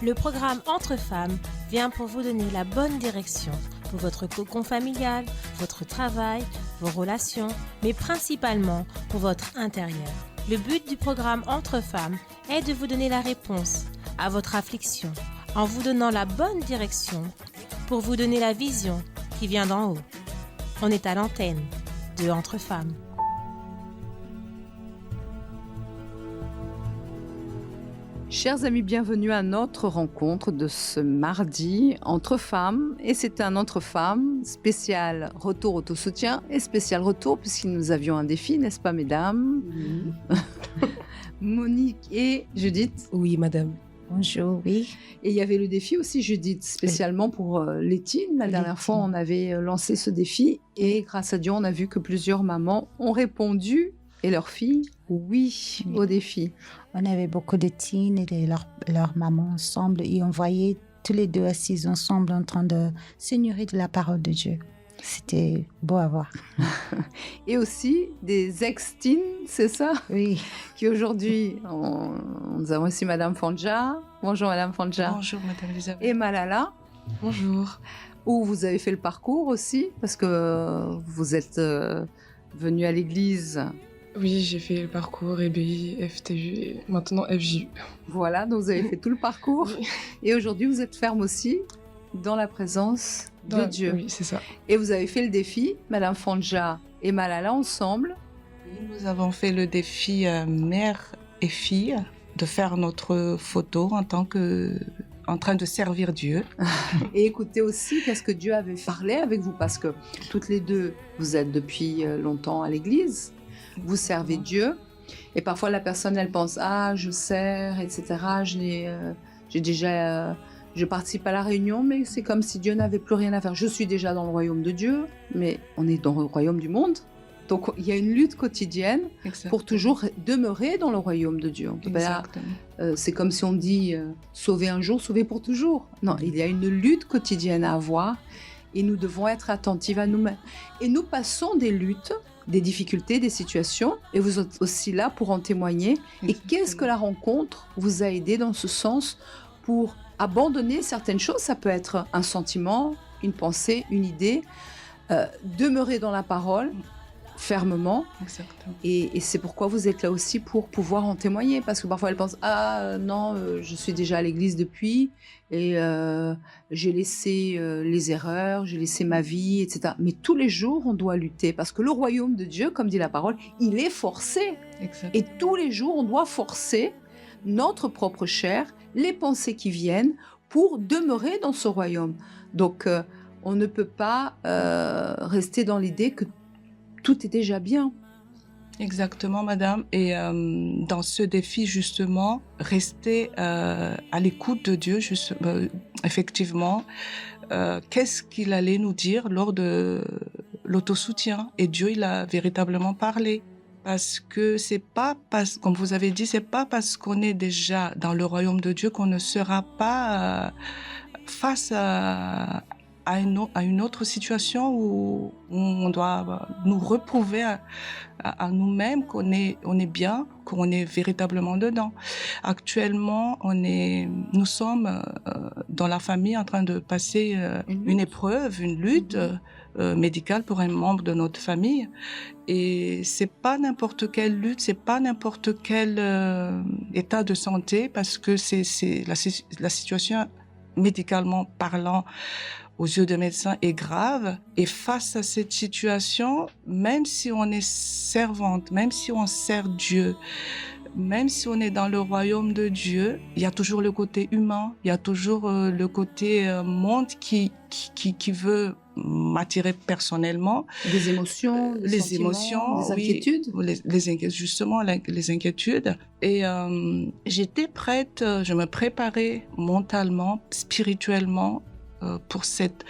Le programme Entre femmes vient pour vous donner la bonne direction pour votre cocon familial, votre travail, vos relations, mais principalement pour votre intérieur. Le but du programme Entre femmes est de vous donner la réponse à votre affliction en vous donnant la bonne direction pour vous donner la vision qui vient d'en haut. On est à l'antenne de Entre femmes. Chers amis, bienvenue à notre rencontre de ce mardi entre femmes. Et c'est un entre femmes spécial retour autosoutien et spécial retour puisque nous avions un défi, n'est-ce pas mesdames? Monique et Judith. Oui, madame. Bonjour, oui. Et il y avait le défi aussi, Judith, spécialement pour Létine. La dernière fois, on avait lancé ce défi et grâce à Dieu, on a vu que plusieurs mamans ont répondu et leurs filles, oui, au défi. On avait beaucoup de teens et leurs mamans ensemble et on voyait tous les deux assises ensemble en train de se nourrir de la parole de Dieu. C'était beau à voir. Et aussi des ex-teens, c'est ça? Oui. Qui aujourd'hui, nous avons ici Madame Fanja. Bonjour Madame Fanja. Bonjour Madame Elisabeth. Et Malala. Bonjour. Où vous avez fait le parcours aussi, parce que vous êtes venue à l'église. Oui, j'ai fait le parcours EBI, FTU et maintenant FJU. Voilà, donc vous avez fait tout le parcours. Oui. Et aujourd'hui, vous êtes ferme aussi dans la présence de Dieu. Oui, c'est ça. Et vous avez fait le défi, Madame Fanja et Malala ensemble. Et nous avons fait le défi mère et fille de faire notre photo en train de servir Dieu. Et écoutez aussi qu'est-ce que Dieu avait parlé avec vous, parce que toutes les deux, vous êtes depuis longtemps à l'église. Vous servez Dieu et parfois la personne elle pense je sers, etc. Je participe à la réunion, mais c'est comme si Dieu n'avait plus rien à faire. Je suis déjà dans le royaume de Dieu, mais on est dans le royaume du monde. Donc il y a une lutte quotidienne. Exactement. Pour toujours demeurer dans le royaume de Dieu. C'est comme si on dit sauver un jour, sauver pour toujours. Non, il y a une lutte quotidienne à avoir et nous devons être attentifs à nous-mêmes. Et nous passons des luttes, des difficultés, des situations, et vous êtes aussi là pour en témoigner. Exactement. Et qu'est-ce que la rencontre vous a aidé dans ce sens pour abandonner certaines choses? Ça peut être un sentiment, une pensée, une idée, demeurer dans la parole fermement. Exactement. Et c'est pourquoi vous êtes là aussi pour pouvoir en témoigner, parce que parfois elles pensent non, je suis déjà à l'église depuis et j'ai laissé les erreurs, j'ai laissé ma vie, etc. Mais tous les jours on doit lutter, parce que le royaume de Dieu, comme dit la parole, il est forcé. Exactement. Et tous les jours on doit forcer notre propre chair, les pensées qui viennent pour demeurer dans ce royaume. Donc on ne peut pas rester dans l'idée que tout est déjà bien. Exactement, madame. Et dans ce défi, justement, rester à l'écoute de Dieu, effectivement, qu'est-ce qu'il allait nous dire lors de l'autosoutien? Et Dieu, il a véritablement parlé. Parce que comme vous avez dit, c'est pas parce qu'on est déjà dans le royaume de Dieu qu'on ne sera pas face à une autre situation où on doit nous reprouver à nous-mêmes qu'on est bien, qu'on est véritablement dedans. Actuellement, nous sommes dans la famille en train de passer une épreuve, une lutte médicale pour un membre de notre famille. Et c'est pas n'importe quelle lutte, c'est pas n'importe quel état de santé, parce que c'est la situation médicalement parlant aux yeux des médecins est grave. Et face à cette situation, même si on est servante, même si on sert Dieu, même si on est dans le royaume de Dieu, il y a toujours le côté humain, il y a toujours le côté monde qui veut m'attirer personnellement. Des émotions, des émotions, des inquiétudes. Oui, les inquiétudes. Et j'étais prête, je me préparais mentalement, spirituellement, pour cette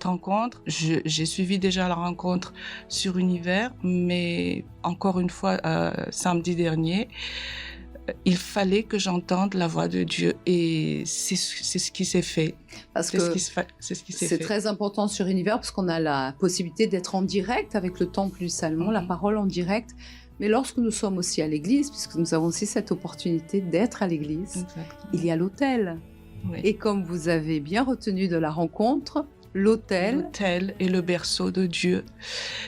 rencontre. J'ai suivi déjà la rencontre sur Univers, mais encore une fois, samedi dernier, il fallait que j'entende la voix de Dieu, et c'est ce qui s'est fait. Parce que c'est très important sur Univers, parce qu'on a la possibilité d'être en direct avec le temple du Salmon, la parole en direct. Mais lorsque nous sommes aussi à l'église, puisque nous avons aussi cette opportunité d'être à l'église, il y a l'autel. Oui. Et comme vous avez bien retenu de la rencontre, l'autel. L'autel et le berceau de Dieu.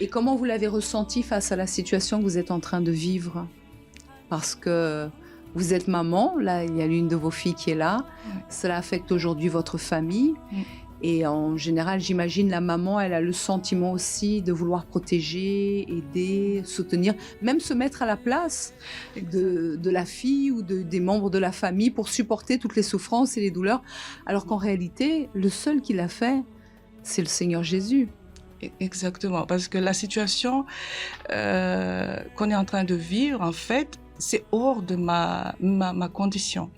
Et comment vous l'avez ressenti face à la situation que vous êtes en train de vivre? Parce que vous êtes maman, là il y a l'une de vos filles qui est là, cela affecte aujourd'hui votre famille. Et en général, j'imagine la maman, elle a le sentiment aussi de vouloir protéger, aider, soutenir, même se mettre à la place de la fille ou des membres de la famille pour supporter toutes les souffrances et les douleurs. Alors qu'en réalité, le seul qui l'a fait, c'est le Seigneur Jésus. Exactement, parce que la situation qu'on est en train de vivre, en fait, c'est hors de ma condition.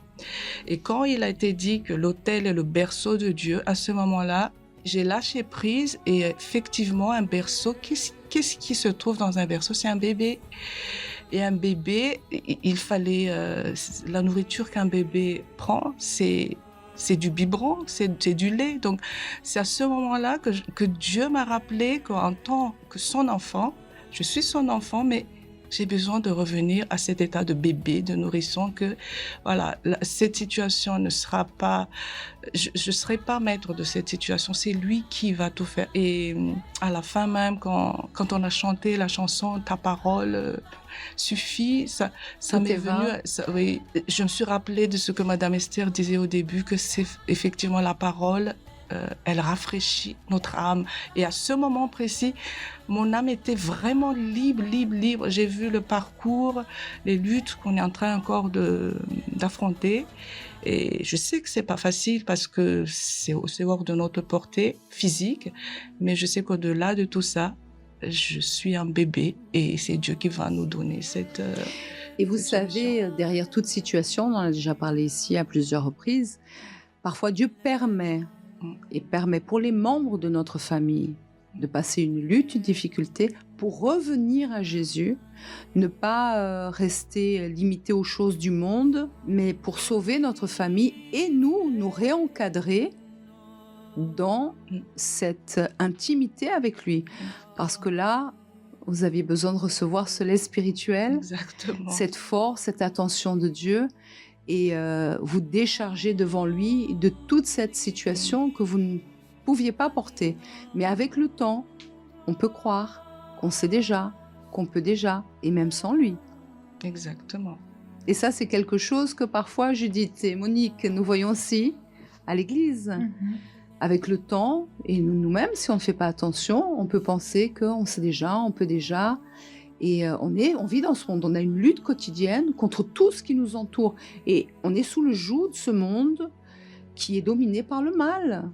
Et quand il a été dit que l'autel est le berceau de Dieu, à ce moment-là, j'ai lâché prise et effectivement, un berceau, qu'est-ce qui se trouve dans un berceau? C'est un bébé. Et un bébé, il fallait... la nourriture qu'un bébé prend, c'est du biberon, c'est du lait. Donc, c'est à ce moment-là que Dieu m'a rappelé qu'en tant que son enfant, je suis son enfant, mais j'ai besoin de revenir à cet état de bébé, de nourrisson, que voilà, cette situation ne sera pas... Je serai pas maître de cette situation, c'est lui qui va tout faire. Et à la fin même, quand on a chanté la chanson « Ta parole suffit », ça m'est venu... oui, je me suis rappelé de ce que Madame Esther disait au début, que c'est effectivement la parole... elle rafraîchit notre âme. Et à ce moment précis, mon âme était vraiment libre. J'ai vu le parcours, les luttes qu'on est en train encore d'affronter. Et je sais que c'est pas facile parce que c'est hors de notre portée physique. Mais je sais qu'au-delà de tout ça, je suis un bébé et c'est Dieu qui va nous donner cette... Et vous savez, derrière toute situation, on en a déjà parlé ici à plusieurs reprises, parfois Dieu permet pour les membres de notre famille de passer une lutte, une difficulté, pour revenir à Jésus, ne pas rester limité aux choses du monde, mais pour sauver notre famille et nous réencadrer dans cette intimité avec lui. Parce que là, vous aviez besoin de recevoir ce lait spirituel, exactement, cette force, cette attention de Dieu, et vous décharger devant lui de toute cette situation que vous ne pouviez pas porter. Mais avec le temps, on peut croire qu'on sait déjà, qu'on peut déjà, et même sans lui. Exactement. Et ça, c'est quelque chose que parfois Judith et Monique, nous voyons aussi à l'église. Avec le temps, et nous-mêmes, si on ne fait pas attention, on peut penser qu'on sait déjà, on peut déjà... Et on vit dans ce monde, on a une lutte quotidienne contre tout ce qui nous entoure. Et on est sous le joug de ce monde qui est dominé par le mal.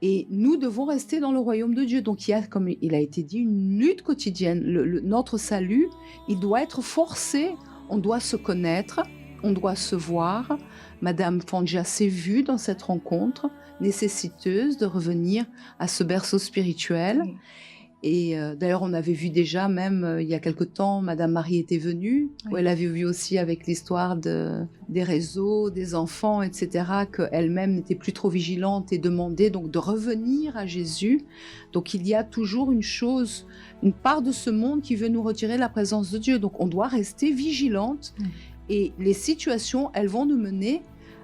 Et nous devons rester dans le royaume de Dieu. Donc il y a, comme il a été dit, une lutte quotidienne. Notre salut, il doit être forcé. On doit se connaître, on doit se voir. Madame Fangia s'est vue dans cette rencontre, nécessiteuse de revenir à ce berceau spirituel. Et d'ailleurs, on avait vu déjà, même il y a quelque temps, Madame Marie était venue, où elle avait vu aussi avec l'histoire des réseaux, des enfants, etc., qu'elle-même n'était plus trop vigilante et demandait donc de revenir à Jésus. Donc il y a toujours une part de ce monde qui veut nous retirer la présence de Dieu. Donc on doit rester vigilante. Et les situations, elles vont nous mener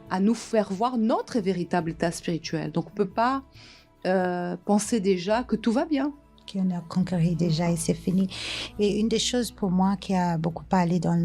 à nous faire voir notre véritable état spirituel. Donc on ne peut pas penser déjà que tout va bien. Qu'on a conquéri déjà et c'est fini. Et une des choses pour moi qui a beaucoup parlé dans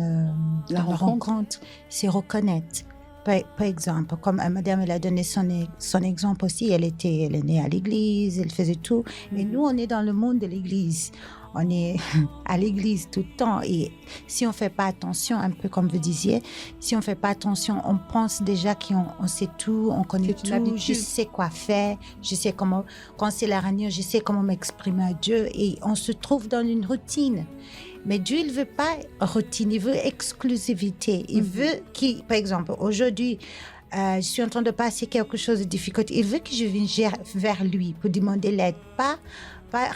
la rencontre, c'est reconnaître. Par exemple, comme madame, elle a donné son exemple aussi, elle est née à l'église, elle faisait tout. Et nous, on est dans le monde de l'église. On est à l'église tout le temps. Et si on ne fait pas attention, un peu comme vous disiez, si on ne fait pas attention, on pense déjà qu'on sait tout, on connaît tout, je sais quoi faire, je sais comment, quand c'est la réunion, je sais comment m'exprimer à Dieu. Et on se trouve dans une routine. Mais Dieu, il ne veut pas routine, il veut exclusivité. Il veut par exemple, aujourd'hui, je suis en train de passer quelque chose de difficile. Il veut que je vienne vers lui pour demander l'aide, pas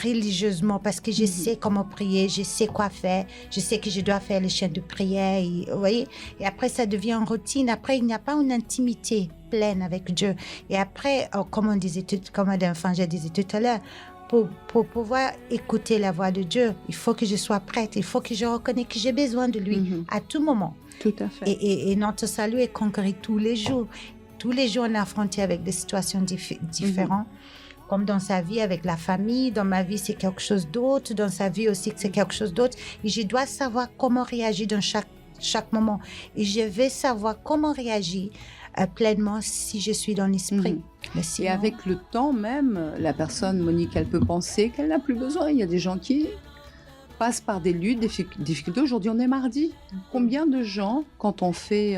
religieusement, parce que je sais comment prier, je sais quoi faire, je sais que je dois faire les chaînes de prière, vous voyez. Et après, ça devient une routine. Après, il n'y a pas une intimité pleine avec Dieu. Et après, comme Mme Fangia disait tout à l'heure, pour pouvoir écouter la voix de Dieu, il faut que je sois prête, il faut que je reconnais que j'ai besoin de lui à tout moment. Tout à fait. Et notre salut est conquis tous les jours. tous les jours, on est affronté avec des situations différentes. Comme dans sa vie avec la famille, dans ma vie, c'est quelque chose d'autre. Dans sa vie aussi, c'est quelque chose d'autre. Et je dois savoir comment réagir dans chaque moment. Et je vais savoir comment réagir pleinement si je suis dans l'esprit. Mais sinon... Et avec le temps même, la personne, Monique, elle peut penser qu'elle n'a plus besoin. Il y a des gens qui passent par des luttes, des difficultés. Aujourd'hui, on est mardi. Combien de gens, quand on fait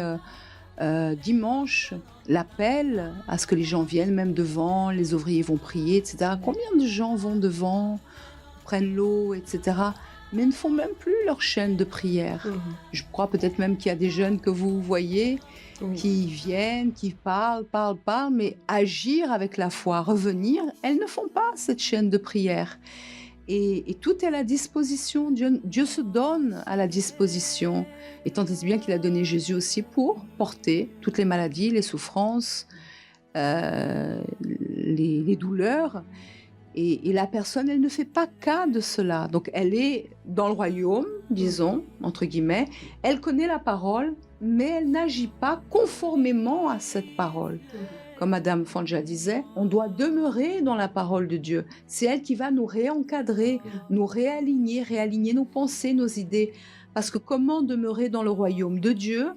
dimanche l'appel à ce que les gens viennent, même devant, les ouvriers vont prier, etc. Combien de gens vont devant, prennent l'eau, etc., mais ne font même plus leur chaîne de prière. Je crois peut-être même qu'il y a des jeunes que vous voyez qui viennent, qui parlent, mais agir avec la foi, revenir, elles ne font pas cette chaîne de prière. Et tout est à la disposition. Dieu se donne à la disposition. Et tant est bien qu'il a donné Jésus aussi pour porter toutes les maladies, les souffrances, les douleurs. Et la personne, elle ne fait pas cas de cela. Donc, elle est dans le royaume, disons, entre guillemets. Elle connaît la parole, mais elle n'agit pas conformément à cette parole. Comme Madame Fanja disait, on doit demeurer dans la parole de Dieu. C'est elle qui va nous réencadrer, nous réaligner nos pensées, nos idées. Parce que comment demeurer dans le royaume de Dieu,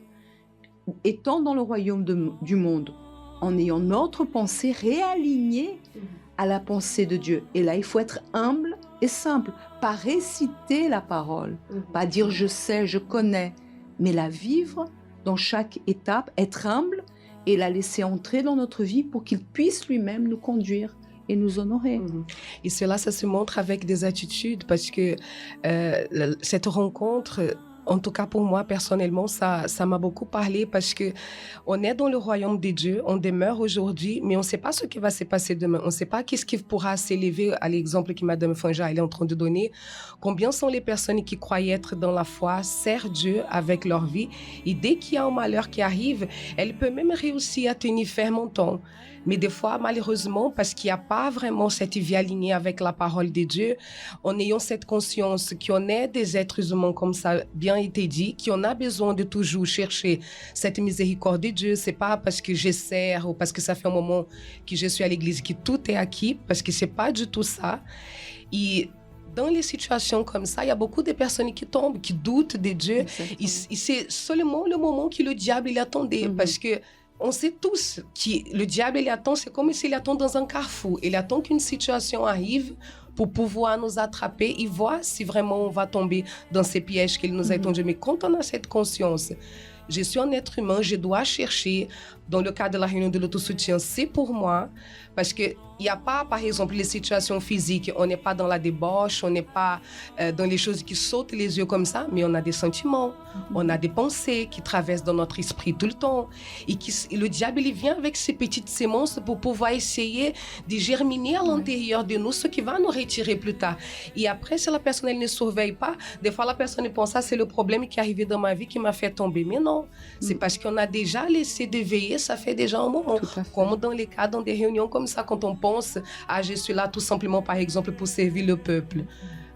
étant dans le royaume du monde, en ayant notre pensée réalignée à la pensée de Dieu. Et là, il faut être humble et simple, pas réciter la parole, pas dire je sais, je connais, mais la vivre dans chaque étape, être humble et la laisser entrer dans notre vie pour qu'il puisse lui-même nous conduire et nous honorer. Et cela, ça se montre avec des attitudes parce que cette rencontre, en tout cas pour moi personnellement, ça m'a beaucoup parlé parce que on est dans le royaume des dieux, on demeure aujourd'hui, mais on ne sait pas ce qui va se passer demain. On ne sait pas qu'est-ce qui pourra s'élever à l'exemple que Madame Fanja est en train de donner. Combien sont les personnes qui croient être dans la foi, servent Dieu avec leur vie et dès qu'il y a un malheur qui arrive, elle peut même réussir à tenir ferme un temps. Mais des fois, malheureusement, parce qu'il n'y a pas vraiment cette vie alignée avec la parole de Dieu, en ayant cette conscience qu'on est des êtres humains, comme ça a bien été dit, qu'on a besoin de toujours chercher cette miséricorde de Dieu. C'est pas parce que je sers ou parce que ça fait un moment que je suis à l'église que tout est acquis, parce que c'est pas du tout ça. Et dans les situations comme ça, il y a beaucoup de personnes qui tombent, qui doutent de Dieu. Et c'est seulement le moment que le diable il attendait, parce que on sait tous que le diable, il attend, c'est comme s'il attend dans un carrefour. Il attend qu'une situation arrive pour pouvoir nous attraper et voir si vraiment on va tomber dans ces pièges qu'il nous a tendus. Mais quand on a cette conscience, je suis un être humain, je dois chercher, dans le cadre de la réunion de l'autosoutien, c'est pour moi, parce qu'il n'y a pas, par exemple, les situations physiques, on n'est pas dans la débauche, on n'est pas dans les choses qui sautent les yeux comme ça, mais on a des sentiments, on a des pensées qui traversent dans notre esprit tout le temps. Et le diable, il vient avec ces petites semences pour pouvoir essayer de germiner à l'intérieur de nous ce qui va nous retirer plus tard. Et après, si la personne elle ne surveille pas, des fois la personne pense ça, c'est le problème qui est arrivé dans ma vie qui m'a fait tomber. Mais non, c'est parce qu'on a déjà laissé d'éveiller, ça fait déjà un moment. Comme dans les cas, dans des réunions comme ça, quand on pense, je suis là tout simplement, par exemple, pour servir le peuple.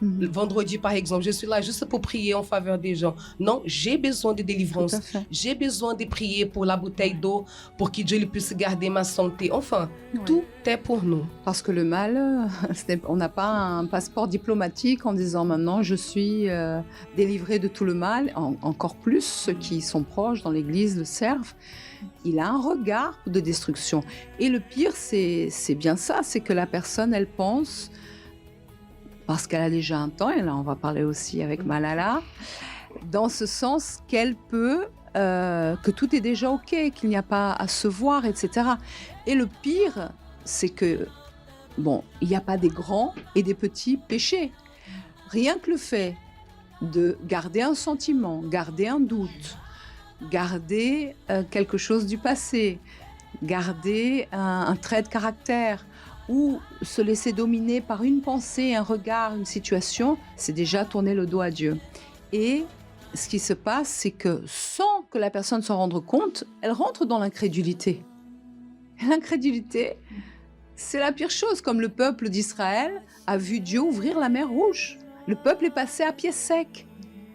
Le vendredi, par exemple, je suis là juste pour prier en faveur des gens. Non, j'ai besoin de délivrance. J'ai besoin de prier pour la bouteille d'eau, pour que Dieu puisse garder ma santé. Enfin, tout est pour nous. Parce que le mal, on n'a pas un passeport diplomatique en disant maintenant je suis délivré de tout le mal. Encore plus ceux qui sont proches dans l'Église le servent. Il a un regard de destruction. Et le pire, c'est bien ça, c'est que la personne, elle pense, parce qu'elle a déjà un temps, et là on va parler aussi avec Malala, dans ce sens qu'elle peut, que tout est déjà OK, qu'il n'y a pas à se voir, etc. Et le pire, c'est que, bon, il n'y a pas des grands et des petits péchés. Rien que le fait de garder un sentiment, garder un doute, garder quelque chose du passé, garder un trait de caractère ou se laisser dominer par une pensée, un regard, une situation, c'est déjà tourner le dos à Dieu. Et ce qui se passe, c'est que sans que la personne s'en rende compte, elle rentre dans l'incrédulité. L'incrédulité, c'est la pire chose, comme le peuple d'Israël a vu Dieu ouvrir la mer Rouge. Le peuple est passé à pied sec.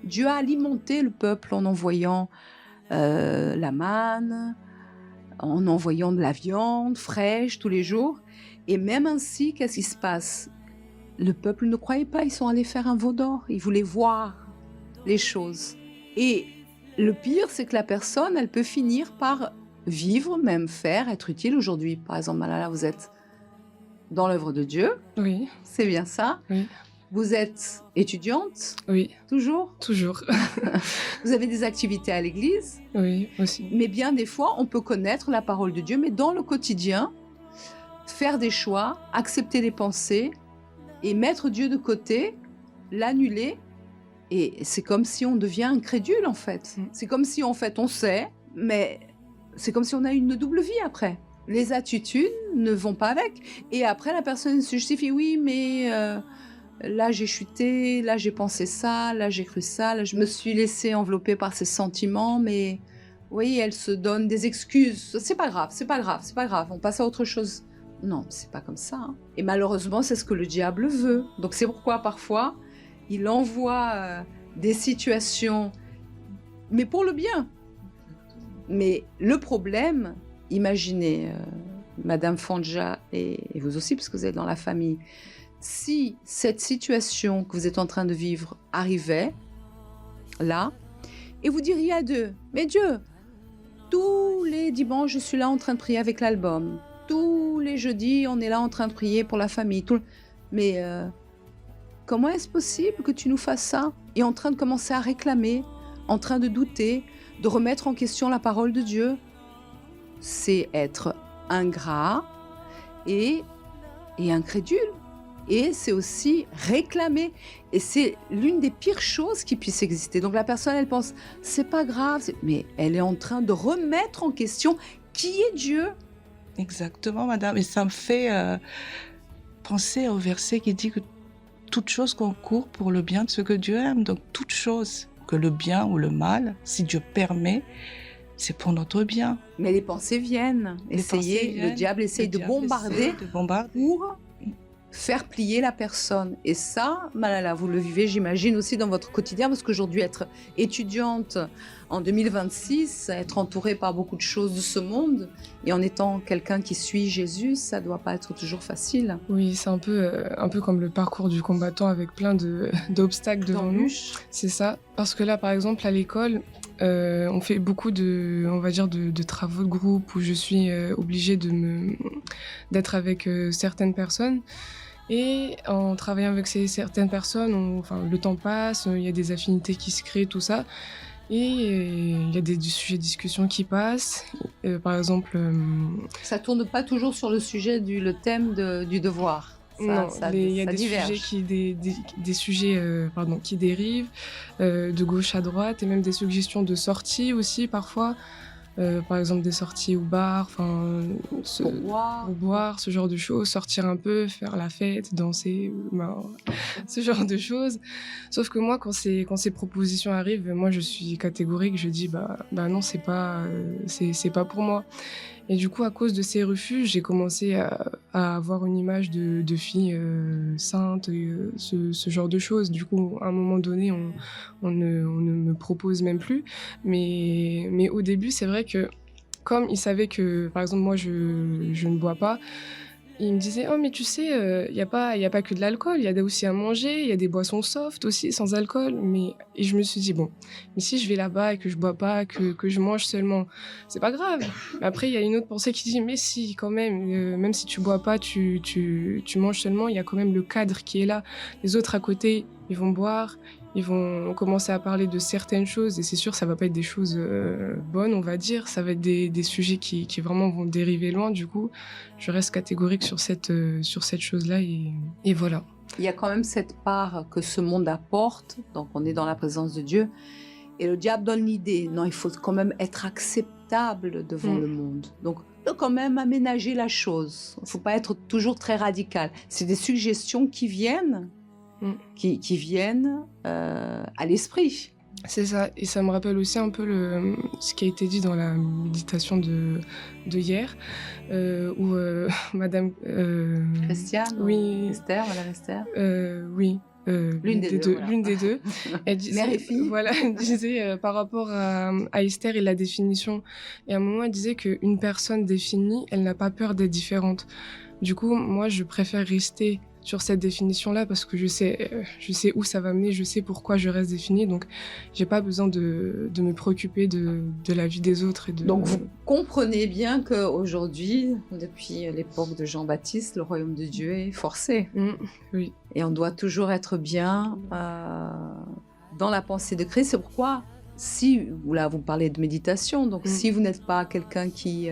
Dieu a alimenté le peuple en envoyant la manne, en envoyant de la viande fraîche tous les jours. Et même ainsi, qu'est-ce qui se passe? Le peuple ne croyait pas, ils sont allés faire un veau d'or. Ils voulaient voir les choses. Et le pire, c'est que la personne, elle peut finir par vivre, même faire, être utile aujourd'hui. Par exemple, Malala, vous êtes dans l'œuvre de Dieu. Oui. C'est bien ça. Oui. Vous êtes étudiante. Oui. Toujours. Toujours. Vous avez des activités à l'église. Oui, aussi. Mais bien des fois, on peut connaître la parole de Dieu, mais dans le quotidien, faire des choix, accepter les pensées et mettre Dieu de côté, l'annuler. Et c'est comme si on devient incrédule, en fait. C'est comme si, en fait, on sait, mais c'est comme si on a une double vie après. Les attitudes ne vont pas avec. Et après, la personne se justifie, oui, mais là, j'ai chuté, là, j'ai pensé ça, là, j'ai cru ça, là, je me suis laissée envelopper par ces sentiments, mais oui, elle se donne des excuses. C'est pas grave, c'est pas grave, c'est pas grave, on passe à autre chose. Non, c'est pas comme ça. Hein. Et malheureusement, c'est ce que le diable veut. Donc c'est pourquoi, parfois, il envoie des situations, mais pour le bien. Mais le problème, imaginez, Madame Fondja et vous aussi, parce que vous êtes dans la famille, si cette situation que vous êtes en train de vivre arrivait, là, et vous diriez à Dieu, mais Dieu, tous les dimanches, je suis là en train de prier avec l'album. Tous les jeudis, on est là en train de prier pour la famille. Mais comment est-ce possible que tu nous fasses ça? Et en train de commencer à réclamer, en train de douter, de remettre en question la parole de Dieu. C'est être ingrat et incrédule. Et c'est aussi réclamer. Et c'est l'une des pires choses qui puisse exister. Donc la personne, elle pense, c'est pas grave, mais elle est en train de remettre en question qui est Dieu. Exactement, madame. Et ça me fait penser au verset qui dit que toute chose concourt pour le bien de ceux que Dieu aime. Donc toute chose, que le bien ou le mal, si Dieu permet, c'est pour notre bien. Mais les pensées viennent. Le diable essaye de bombarder pour faire plier la personne. Et ça, Malala, vous le vivez, j'imagine, aussi dans votre quotidien, parce qu'aujourd'hui, être étudiante en 2026, être entourée par beaucoup de choses de ce monde, et en étant quelqu'un qui suit Jésus, ça ne doit pas être toujours facile. Oui, c'est un peu comme le parcours du combattant avec plein d'obstacles devant nous. C'est ça. Parce que là, par exemple, à l'école, on fait beaucoup de travaux de groupe où je suis obligée d'être avec certaines personnes. Et en travaillant avec certaines personnes, le temps passe, il y a des affinités qui se créent, tout ça. Et il y a des sujets de discussion qui passent. Par exemple... Ça tourne pas toujours sur le thème du devoir. Non, il y a des sujets qui dérivent de gauche à droite et même des suggestions de sorties aussi parfois. Par exemple des sorties au bar, pour boire, ce genre de choses, sortir un peu, faire la fête, danser, ce genre de choses. Sauf que moi, quand ces propositions arrivent, moi je suis catégorique, je dis bah non, c'est pas pour moi. Et du coup, à cause de ces refus, j'ai commencé à avoir une image de fille sainte, ce genre de choses. Du coup, à un moment donné, on ne me propose même plus. Mais au début, c'est vrai que comme ils savaient que, par exemple, moi, je ne bois pas, ils me disaient « Oh, mais tu sais, y a pas que de l'alcool, il y a aussi à manger, il y a des boissons soft aussi, sans alcool. » Et je me suis dit « Bon, mais si je vais là-bas et que je bois pas, que je mange seulement, c'est pas grave. » Mais après, il y a une autre pensée qui dit « Mais si, quand même, même si tu bois pas, tu manges seulement, il y a quand même le cadre qui est là. Les autres à côté, ils vont boire, ils vont commencer à parler de certaines choses et c'est sûr, ça va pas être des choses bonnes, on va dire. Ça va être des sujets qui vraiment vont dériver loin. Du coup, je reste catégorique sur cette chose-là et voilà. Il y a quand même cette part que ce monde apporte, donc on est dans la présence de Dieu. Et le diable donne l'idée, non, il faut quand même être acceptable devant le monde. Donc, il faut quand même aménager la chose. Il ne faut pas être toujours très radical. C'est des suggestions qui viennent, qui viennent à l'esprit. C'est ça, et ça me rappelle aussi un peu ce qui a été dit dans la méditation de hier, où Madame... Christiane, oui, Esther, Madame Esther. Oui, L'une des deux. L'une des deux. Elle disait, mère et fille. Voilà, elle disait par rapport à Esther et la définition. Et à un moment, elle disait qu'une personne définie, elle n'a pas peur d'être différente. Du coup, moi, je préfère rester sur cette définition-là parce que je sais où ça va mener, je sais pourquoi je reste définie. Donc, j'ai pas besoin de me préoccuper de la vie des autres. Donc, vous comprenez bien qu'aujourd'hui, depuis l'époque de Jean-Baptiste, le royaume de Dieu est forcé. Oui. Et on doit toujours être bien dans la pensée de Christ. C'est pourquoi, là, vous parlez de méditation, donc si vous n'êtes pas quelqu'un qui...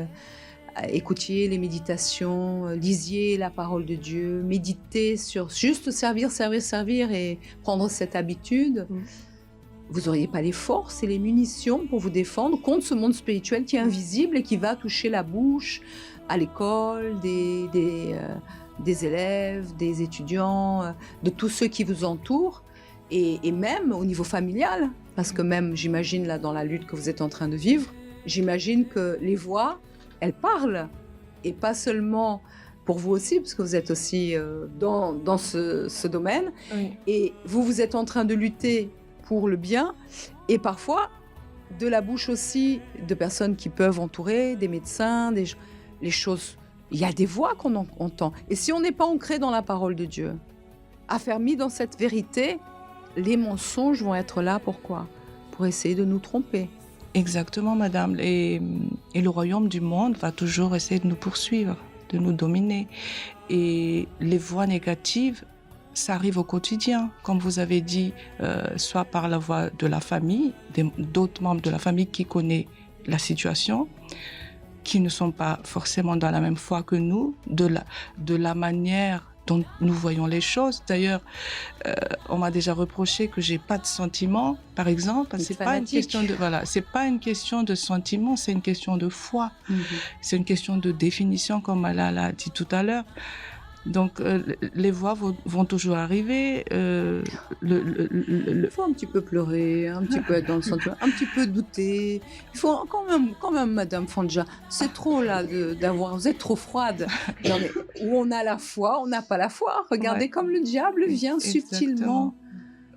écoutiez les méditations, lisiez la parole de Dieu, méditez sur juste servir et prendre cette habitude, vous n'auriez pas les forces et les munitions pour vous défendre contre ce monde spirituel qui est invisible et qui va toucher la bouche à l'école, des élèves, des étudiants, de tous ceux qui vous entourent et même au niveau familial, parce que même, j'imagine, là, dans la lutte que vous êtes en train de vivre, j'imagine que les voix, elles parlent, et pas seulement pour vous aussi, parce que vous êtes aussi dans ce domaine, oui. Et vous êtes en train de lutter pour le bien, et parfois, de la bouche aussi de personnes qui peuvent entourer, des médecins, les choses, il y a des voix qu'on entend. Et si on n'est pas ancré dans la parole de Dieu, affermi dans cette vérité, les mensonges vont être là, pourquoi ? Pour essayer de nous tromper. Exactement, madame. Et le royaume du monde va toujours essayer de nous poursuivre, de nous dominer. Et les voix négatives, ça arrive au quotidien. Comme vous avez dit, soit par la voix de la famille, d'autres membres de la famille qui connaissent la situation, qui ne sont pas forcément dans la même foi que nous, de la manière dont nous voyons les choses. D'ailleurs, on m'a déjà reproché que j'ai pas de sentiments, par exemple. C'est pas une question c'est pas une question de sentiments, c'est une question de foi. C'est une question de définition, comme Malala l'a dit tout à l'heure. Donc, les voix vont toujours arriver. Il faut un petit peu pleurer, un petit peu être dans le sentiment, un petit peu douter. Il faut quand même, Madame Fondja, c'est trop là vous êtes trop froide. Non, mais où on a la foi, on n'a pas la foi. Regardez comme le diable vient subtilement.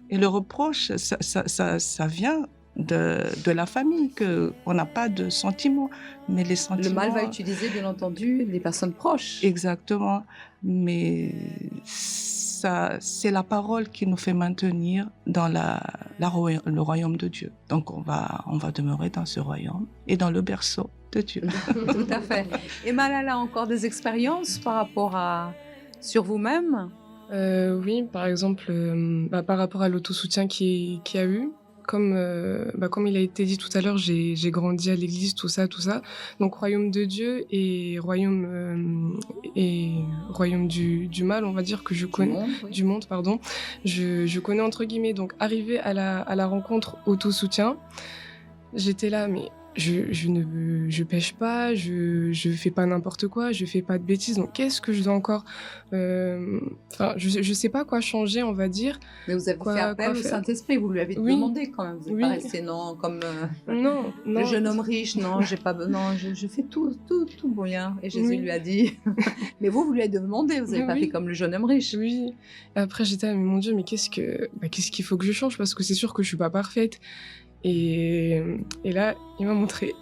Et le reproche, ça vient de la famille, qu'on n'a pas de sentiments. Mais les sentiments... Le mal va utiliser, bien entendu, les personnes proches. Exactement. Mais c'est la parole qui nous fait maintenir dans le royaume de Dieu. Donc on va demeurer dans ce royaume et dans le berceau de Dieu. Tout à fait. Et Malala, encore des expériences par rapport sur vous-même? Oui, par exemple, par rapport à l'autosoutien qu'il y a eu. Comme il a été dit tout à l'heure, j'ai grandi à l'église, tout ça. Donc royaume de Dieu et royaume du mal, on va dire que je connais du monde, pardon. Je connais entre guillemets. Donc arrivé à la rencontre autosoutien, j'étais là, mais je pêche pas, je fais pas n'importe quoi, je fais pas de bêtises. Donc qu'est-ce que je dois encore je sais pas quoi changer, on va dire. Mais vous avez fait appel au Saint-Esprit, vous lui avez demandé quand même. Vous n'êtes pas resté comme non, le jeune homme riche. Non, je fais tout bien. Et Jésus lui a dit. Mais vous lui avez demandé. Vous n'avez pas fait comme le jeune homme riche. Oui. Après j'étais mais mon Dieu, mais qu'est-ce qu'il faut que je change, parce que c'est sûr que je suis pas parfaite. Et là, il m'a montré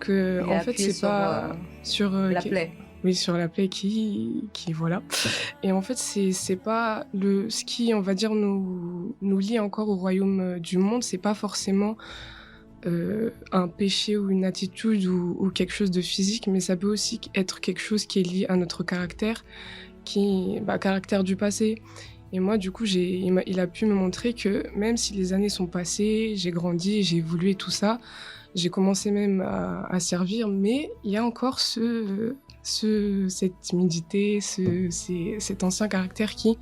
que en fait c'est pas sur la plaie. Oui, sur la plaie qui voilà. Et en fait c'est pas ce qui, on va dire, nous lie encore au royaume du monde, c'est pas forcément un péché ou une attitude ou quelque chose de physique, mais ça peut aussi être quelque chose qui est lié à notre caractère, caractère du passé. Et moi, du coup, il a pu me montrer que même si les années sont passées, j'ai grandi, j'ai évolué, tout ça, j'ai commencé même à servir, mais il y a encore cette timidité, cet ancien caractère qui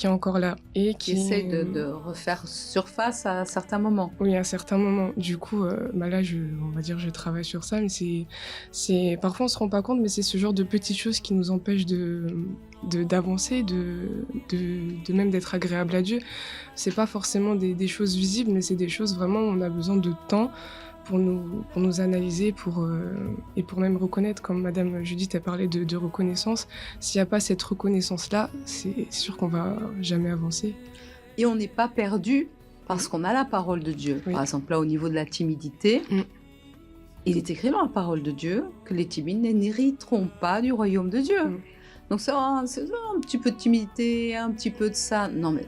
est encore là. Et qui essaie de refaire surface à certains moments. Oui, à certains moments. Du coup, là, on va dire, je travaille sur ça, mais parfois on se rend pas compte, mais c'est ce genre de petites choses qui nous empêchent d'avancer, de même d'être agréable à Dieu. C'est pas forcément des choses visibles, mais c'est des choses vraiment où on a besoin de temps pour nous analyser, et pour même reconnaître, comme Madame Judith a parlé de reconnaissance. S'il n'y a pas cette reconnaissance-là, c'est sûr qu'on va jamais avancer. Et on n'est pas perdu parce qu'on a la parole de Dieu. Oui. Par exemple, là, au niveau de la timidité, il est écrit dans la parole de Dieu que les timides n'hériteront pas du royaume de Dieu. Donc c'est un petit peu de timidité, un petit peu de ça. Non, mais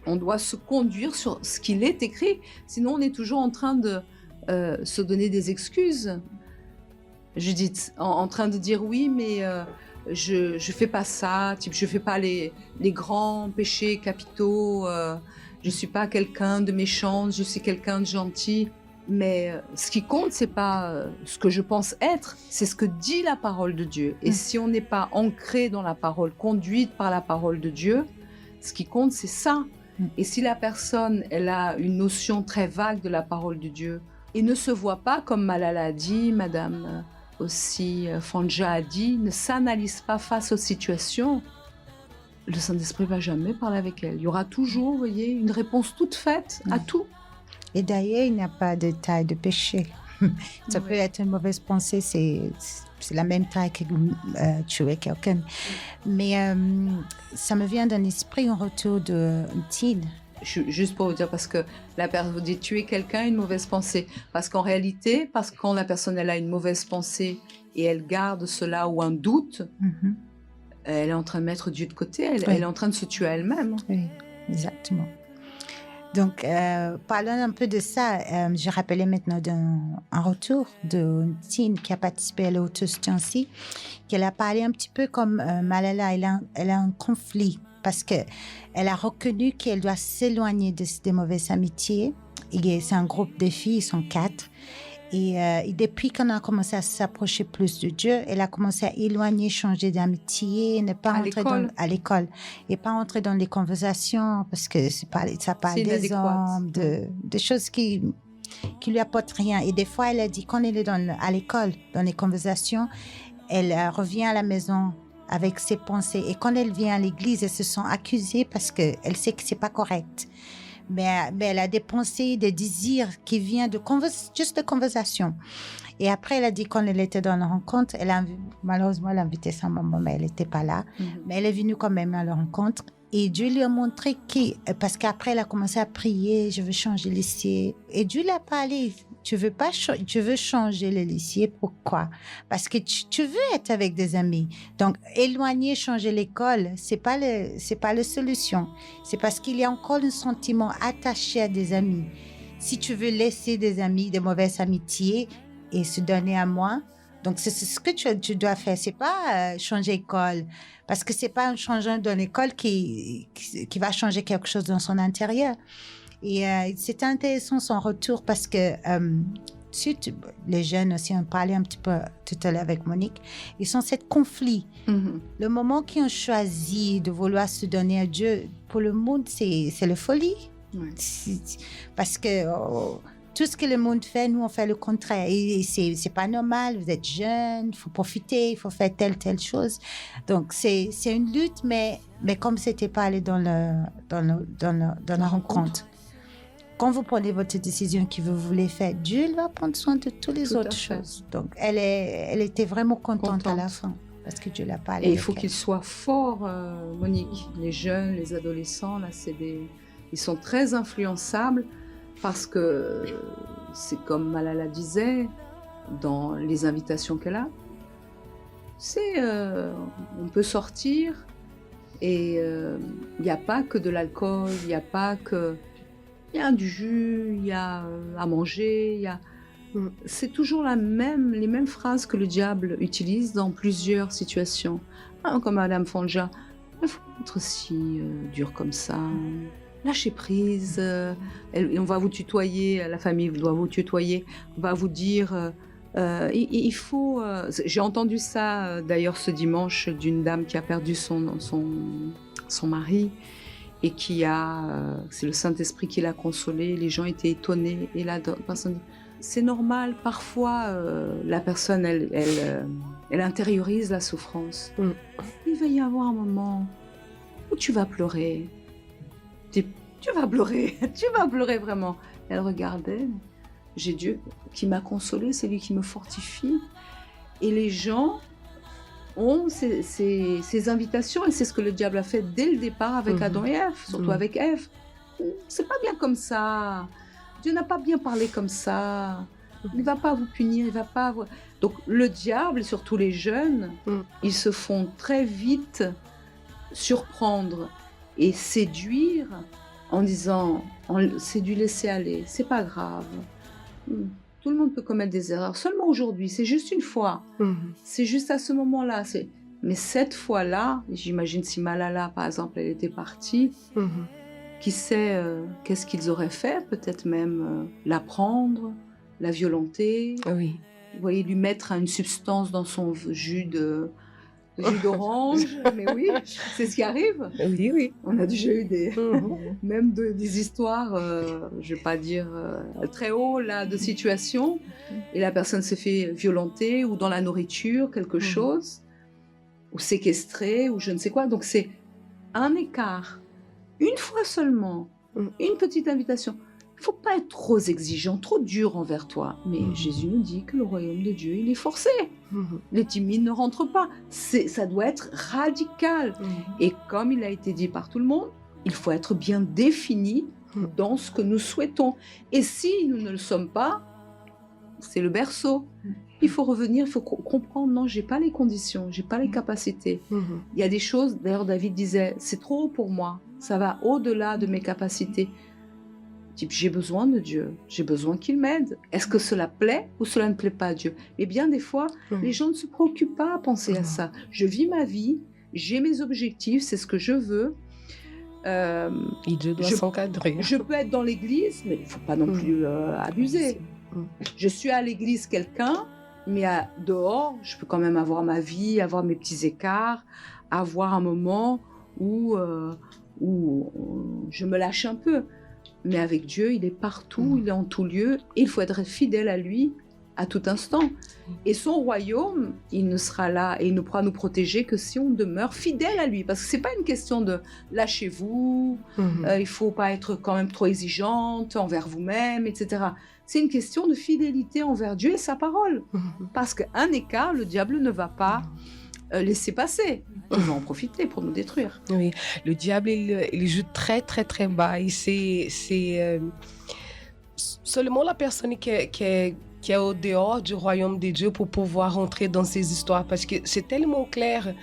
on doit se conduire sur ce qu'il est écrit. Sinon, on est toujours en train de se donner des excuses. Judith, en train de dire oui, mais je fais pas ça. Type, je fais pas les grands péchés capitaux. Je suis pas quelqu'un de méchant. Je suis quelqu'un de gentil. Mais ce qui compte, c'est pas ce que je pense être, c'est ce que dit la parole de Dieu. Et si on n'est pas ancré dans la parole, conduite par la parole de Dieu, ce qui compte, c'est ça. Et si la personne, elle a une notion très vague de la parole de Dieu et ne se voit pas, comme Malala a dit, Madame aussi Fanja a dit, ne s'analyse pas face aux situations, le Saint-Esprit va jamais parler avec elle. Il y aura toujours, vous voyez, une réponse toute faite à tout. Et d'ailleurs, il n'y a pas de taille de péché. Ça peut être une mauvaise pensée, c'est la même taille que tuer quelqu'un. Mais ça me vient d'un esprit en retour de Tine. Juste pour vous dire, parce que la personne vous dit tuer quelqu'un, une mauvaise pensée. Parce qu'en réalité, quand la personne elle a une mauvaise pensée et elle garde cela ou un doute, elle est en train de mettre Dieu de côté, elle est en train de se tuer à elle-même. Oui, exactement. Donc, parlons un peu de ça. Je rappelais maintenant un retour de Tine qui a participé à l'auto-sciency, qu'elle a parlé un petit peu comme Malala. Elle a un conflit parce qu'elle a reconnu qu'elle doit s'éloigner des mauvaises amitiés. Et c'est un groupe de filles, ils sont 4. Et depuis qu'on a commencé à s'approcher plus de Dieu, elle a commencé à éloigner, changer d'amitié, ne pas entrer à l'école et pas entrer dans les conversations parce que ça parle des hommes, de choses qui lui apportent rien. Et des fois, elle a dit quand elle est à l'école, dans les conversations, elle revient à la maison avec ses pensées. Et quand elle vient à l'église, elle se sent accusée parce qu'elle sait que c'est pas correct. Mais elle a des pensées, des désirs qui viennent juste de conversation. Et après, elle a dit quand elle était dans la rencontre, malheureusement, elle a invité sa maman, mais elle n'était pas là. Mais elle est venue quand même à la rencontre. Et Dieu lui a montré parce qu'après, elle a commencé à prier, je veux changer l'essier. Et Dieu lui a parlé. Tu veux changer le lycée. Pourquoi? Parce que tu veux être avec des amis. Donc, éloigner, changer l'école, c'est pas la solution. C'est parce qu'il y a encore un sentiment attaché à des amis. Si tu veux laisser des amis, des mauvaises amitiés et se donner à moi, donc c'est ce que tu dois faire. C'est pas changer l'école. Parce que c'est pas un changement dans l'école qui va changer quelque chose dans son intérieur. Et c'était intéressant son retour parce que les jeunes aussi, on parlait un petit peu tout à l'heure avec Monique, ils sont cette conflit. Le moment qu'ils ont choisi de vouloir se donner à Dieu, pour le monde, c'est la folie. Parce que tout ce que le monde fait, nous, on fait le contraire. Et c'est pas normal, vous êtes jeune, il faut profiter, il faut faire telle chose. Donc, c'est une lutte, mais comme c'était parlé dans la rencontre. Quand vous prenez votre décision que vous voulez faire, Dieu va prendre soin de toutes les autres choses. Donc, elle était vraiment contente à la fin parce que Dieu l'a parlé. Et il faut qu'ils soient forts, Monique. Les jeunes, les adolescents, là, ils sont très influençables parce que c'est comme Malala disait dans les invitations qu'elle a. On peut sortir et il n'y a pas que de l'alcool, il n'y a pas que... Il y a du jus, il y a à manger, c'est toujours les mêmes phrases que le diable utilise dans plusieurs situations. Comme Madame Fanja, il faut être si dur comme ça, lâchez prise, on va vous tutoyer, la famille doit vous tutoyer, on va vous dire... il faut... j'ai entendu ça d'ailleurs ce dimanche d'une dame qui a perdu son mari. Et c'est le Saint-Esprit qui l'a consolé, les gens étaient étonnés, et la personne dit, c'est normal, parfois la personne, elle intériorise la souffrance. Il va y avoir un moment où tu vas pleurer, tu vas pleurer vraiment. Elle regardait, j'ai Dieu qui m'a consolé, c'est lui qui me fortifie. Et les gens ont ces invitations, et c'est ce que le diable a fait dès le départ avec Adam et Ève, surtout avec Ève. C'est pas bien comme ça. Dieu n'a pas bien parlé comme ça. Il ne va pas vous punir, il va pas... Donc le diable, et surtout les jeunes, ils se font très vite surprendre et séduire en disant c'est du laisser aller, c'est pas grave. Tout le monde peut commettre des erreurs. Seulement aujourd'hui, c'est juste une fois. C'est juste à ce moment-là. Mais cette fois-là, j'imagine si Malala, par exemple, elle était partie, qui sait qu'est-ce qu'ils auraient fait, peut-être même la prendre, la violenter. Oui. Vous voyez, lui mettre une substance dans son jus d'orange. Mais oui, c'est ce qui arrive. Oui, oui. On a déjà eu même des histoires, je ne vais pas dire très haut, là, de situations. Et la personne se fait violenter ou dans la nourriture, quelque chose, ou séquestrée, ou je ne sais quoi. Donc c'est un écart. Une fois seulement, une petite invitation. Il ne faut pas être trop exigeant, trop dur envers toi. Mais Jésus nous dit que le royaume de Dieu, il est forcé. Les timides ne rentrent pas. Ça doit être radical. Et comme il a été dit par tout le monde, il faut être bien défini dans ce que nous souhaitons. Et si nous ne le sommes pas, c'est le berceau. Il faut revenir, il faut comprendre, non, je n'ai pas les conditions, je n'ai pas les capacités. Il y a des choses, d'ailleurs David disait, c'est trop haut pour moi, ça va au-delà de mes capacités. J'ai besoin de Dieu, j'ai besoin qu'il m'aide. Est-ce que cela plaît ou cela ne plaît pas à Dieu? Mais bien des fois, les gens ne se préoccupent pas à penser à ça. Je vis ma vie, j'ai mes objectifs, c'est ce que je veux. Et Dieu doit s'encadrer. Je peux être dans l'église, mais il ne faut pas non plus abuser. Je suis à l'église quelqu'un, mais dehors, je peux quand même avoir ma vie, avoir mes petits écarts, avoir un moment où je me lâche un peu. Mais avec Dieu, il est partout, il est en tout lieu, et il faut être fidèle à lui à tout instant. Et son royaume, il ne sera là et il ne pourra nous protéger que si on demeure fidèle à lui. Parce que ce n'est pas une question de lâchez-vous, il ne faut pas être quand même trop exigeante envers vous-même, etc. C'est une question de fidélité envers Dieu et sa parole. Parce qu'un écart, le diable ne va pas laisser passer. Il va en profiter pour nous détruire. Oui, le diable, il joue très, très, très bas. Et c'est seulement la personne qui est au dehors du royaume de Dieu pour pouvoir entrer dans ces histoires. Parce que c'est tellement clair.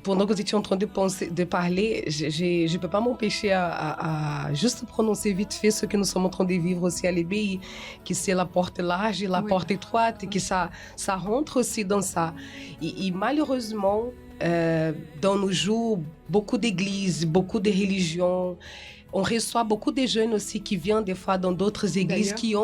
Pendant que vous étiez en train de parler, je ne peux pas m'empêcher à juste prononcer vite fait ce que nous sommes en train de vivre aussi à l'EBI, que c'est la porte large et la porte étroite, et que ça rentre aussi dans ça. Et malheureusement, dans nos jours, beaucoup d'églises, beaucoup de religions, on reçoit beaucoup de jeunes aussi qui viennent des fois dans d'autres églises qui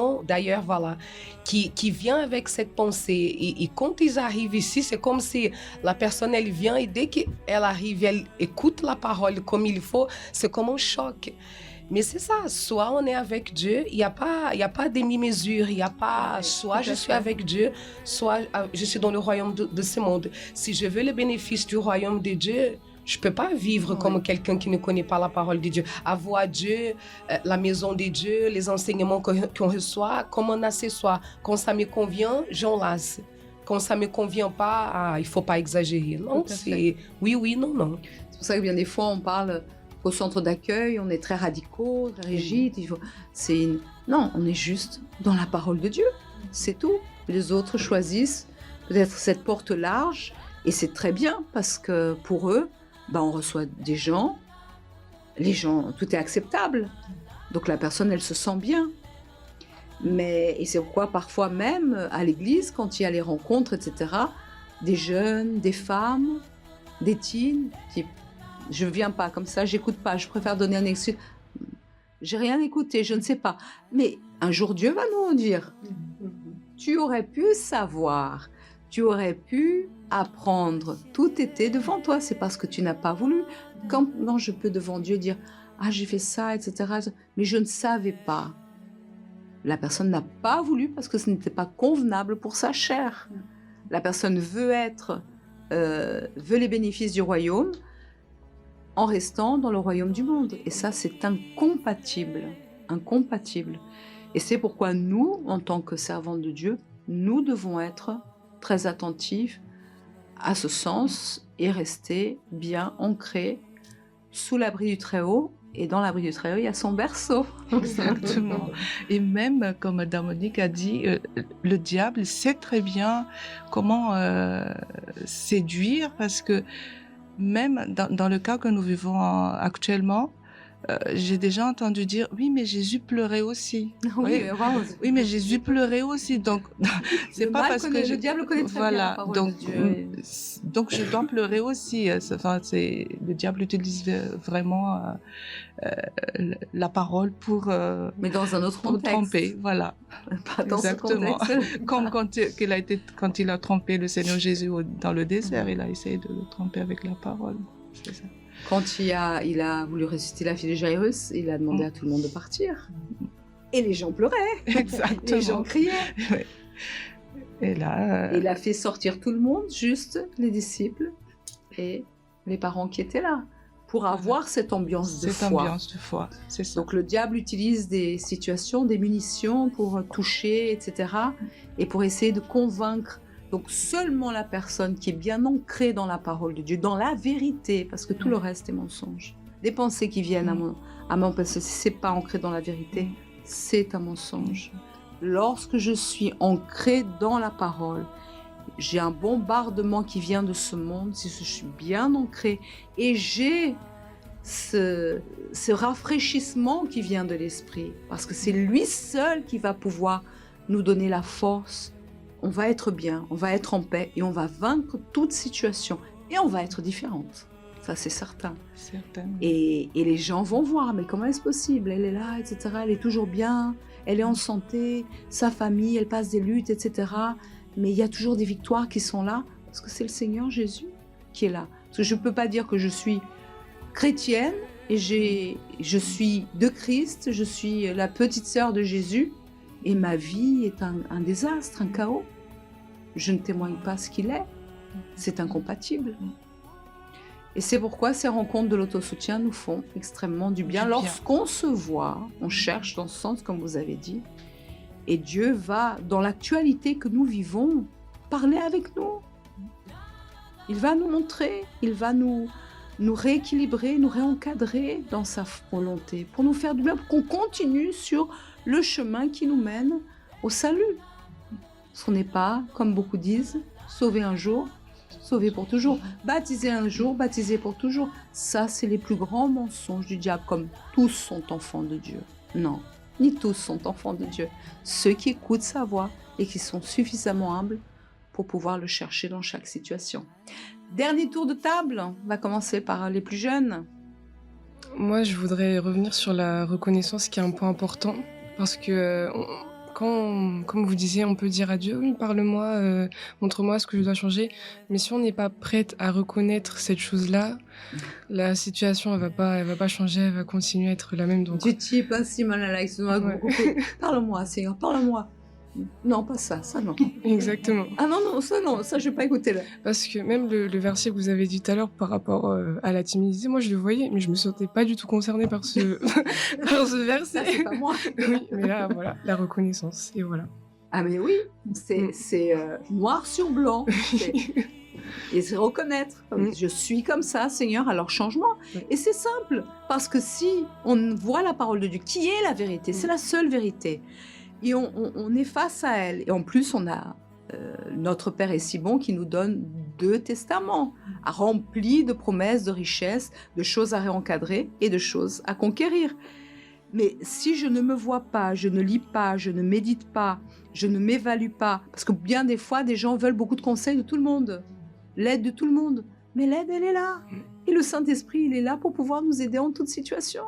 viennent avec cette pensée. Et quand ils arrivent ici, c'est comme si la personne, elle vient et dès qu'elle arrive, elle écoute la parole comme il faut, c'est comme un choc. Mais c'est ça, soit on est avec Dieu, il n'y a pas demi-mesure, il n'y a pas soit je suis avec Dieu, soit je suis dans le royaume de ce monde. Si je veux le bénéfice du royaume de Dieu, je ne peux pas vivre comme quelqu'un qui ne connaît pas la parole de Dieu. Avoir Dieu, la maison de Dieu, les enseignements qu'on reçoit, comme un accessoire. Quand ça me convient, j'enlace. Quand ça ne me convient pas, il ne faut pas exagérer. Non, c'est oui, non. C'est pour ça que bien des fois, on parle au centre d'accueil, on est très radicaux, très rigides. Non, on est juste dans la parole de Dieu. C'est tout. Les autres choisissent peut-être cette porte large, et c'est très bien parce que pour eux, on reçoit des gens, les gens, tout est acceptable. Donc la personne, elle se sent bien. Et c'est pourquoi parfois même à l'église, quand il y a les rencontres, etc., des jeunes, des femmes, des teens, qui je ne viens pas comme ça, j'écoute pas, je préfère donner un excuse. J'ai rien écouté, je ne sais pas. Mais un jour, Dieu va nous dire, tu aurais pu savoir, tu aurais pu apprendre, tout était devant toi, c'est parce que tu n'as pas voulu. Comment je peux devant Dieu dire, j'ai fait ça, etc., mais je ne savais pas. La personne n'a pas voulu parce que ce n'était pas convenable pour sa chair. La personne veut les bénéfices du royaume en restant dans le royaume du monde. Et ça, c'est incompatible. Et c'est pourquoi nous, en tant que servants de Dieu, nous devons être très attentifs à ce sens et rester bien ancrés sous l'abri du Très-Haut. Et dans l'abri du Très-Haut, il y a son berceau. Exactement. Et même, comme Mme Monique a dit, le diable sait très bien comment séduire, parce que même dans le cas que nous vivons actuellement, j'ai déjà entendu dire oui, mais Jésus pleurait aussi. Oui, mais Jésus pleurait aussi. Donc c'est pas parce que le diable connaît très bien la parole de Dieu. Donc je dois pleurer aussi. Enfin, le diable utilise vraiment la parole pour mais dans un autre contexte. Tromper, voilà. Pas dans exactement. Ce contexte. Comme quand il a trompé le Seigneur Jésus dans le désert, il a essayé de le tromper avec la parole. C'est ça. Quand il a voulu ressusciter la fille de Jairus, il a demandé à tout le monde de partir. Et les gens pleuraient. Exactement. Les gens criaient. Ouais. Et là... Il a fait sortir tout le monde, juste les disciples et les parents qui étaient là, pour avoir cette ambiance de foi. Cette ambiance de foi, c'est ça. Donc le diable utilise des situations, des munitions pour toucher, etc. Et pour essayer de convaincre. Donc seulement la personne qui est bien ancrée dans la parole de Dieu, dans la vérité, parce que tout le reste est mensonge. Des pensées qui viennent à mon pensée, si c'est pas ancré dans la vérité, c'est un mensonge. Lorsque je suis ancrée dans la parole, j'ai un bombardement qui vient de ce monde, si je suis bien ancrée, et j'ai ce rafraîchissement qui vient de l'esprit, parce que c'est lui seul qui va pouvoir nous donner la force. On va être bien, on va être en paix et on va vaincre toute situation. Et on va être différente. Ça, c'est certain. Et les gens vont voir, mais comment est-ce possible? Elle est là, etc. Elle est toujours bien, elle est en santé, sa famille, elle passe des luttes, etc. Mais il y a toujours des victoires qui sont là, parce que c'est le Seigneur Jésus qui est là. Parce que je ne peux pas dire que je suis chrétienne et je suis de Christ, je suis la petite sœur de Jésus, et ma vie est un désastre, un chaos. Je ne témoigne pas ce qu'il est. C'est incompatible. Et c'est pourquoi ces rencontres de l'autosoutien nous font extrêmement du bien. Lorsqu'on se voit, on cherche dans ce sens, comme vous avez dit, et Dieu va, dans l'actualité que nous vivons, parler avec nous. Il va nous montrer, il va nous rééquilibrer, nous réencadrer dans sa volonté, pour nous faire du bien, pour qu'on continue sur le chemin qui nous mène au salut. Ce n'est pas, comme beaucoup disent, sauver un jour, sauver pour toujours. Baptiser un jour, baptiser pour toujours. Ça, c'est les plus grands mensonges du diable, comme tous sont enfants de Dieu. Non, ni tous sont enfants de Dieu. Ceux qui écoutent sa voix et qui sont suffisamment humbles pour pouvoir le chercher dans chaque situation. Dernier tour de table, on va commencer par les plus jeunes. Moi, je voudrais revenir sur la reconnaissance, qui est un point important. Parce que, comme vous disiez, on peut dire à Dieu, oui, parle-moi, montre-moi ce que je dois changer. Mais si on n'est pas prête à reconnaître cette chose-là, la situation, elle va pas changer, elle va continuer à être la même. Donc... Tu t'y es pas si mal à l'aise. Parle-moi, Seigneur, parle-moi. Non, pas ça non. Exactement. Ah non, ça je vais pas écouter là. Parce que même le verset que vous avez dit tout à l'heure par rapport à la timidité, moi je le voyais, mais je me sentais pas du tout concernée par ce, par ce verset. Ça, c'est pas moi. Oui, mais là, voilà, la reconnaissance, et voilà. Ah mais oui, c'est noir sur blanc. Et c'est reconnaître. Je suis comme ça, Seigneur, alors change-moi. Et c'est simple, parce que si on voit la parole de Dieu, qui est la vérité, c'est la seule vérité. Et on est face à elle. Et en plus, on a notre Père est si bon qui nous donne 2 testaments, remplis de promesses, de richesses, de choses à réencadrer et de choses à conquérir. Mais si je ne me vois pas, je ne lis pas, je ne médite pas, je ne m'évalue pas, parce que bien des fois, des gens veulent beaucoup de conseils de tout le monde, l'aide de tout le monde. Mais l'aide, elle est là. Et le Saint-Esprit, il est là pour pouvoir nous aider en toute situation.